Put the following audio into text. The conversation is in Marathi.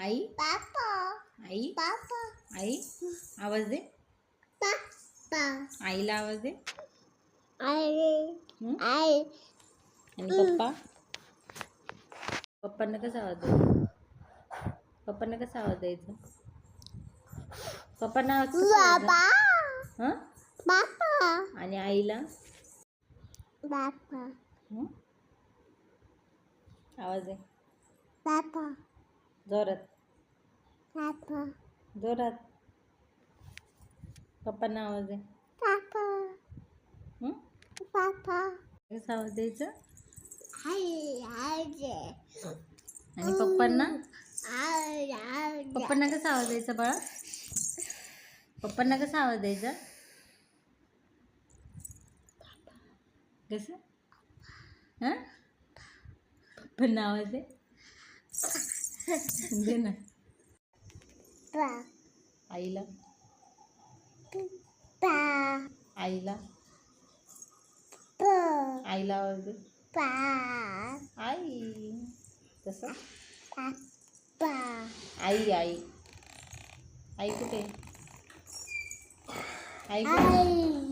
आई पापा आई पापा आई आवाज दे. पापा आईला आवाज दे. आई हं? आई आणि पप्पा पप्पांना कसा आवाज द्यायचा? पप्पांना कसा आवाज द्यायचा? पप्पांना आवाज कसा बाबा द्यायचा? हं? बापा आणि आईला बापा हं? आवाज दे बापा जोरात बापा जोरात. पप्पांना आवाज दे. पापा हं? पापा कसा आवाज द्यायचा? आई आई आणि पप्पांना आई आई पप्पांना कसा आवाज द्यायचा बाळा? पप्पांना कसा आवाज द्यायचा? कसं? हां पप्पांना आवाज दे. दे ना. पा आईला पा आईला पा आईला आवाज दे. पा आई कसं? पापा आई आई आई कुठे? आई कुठे? आई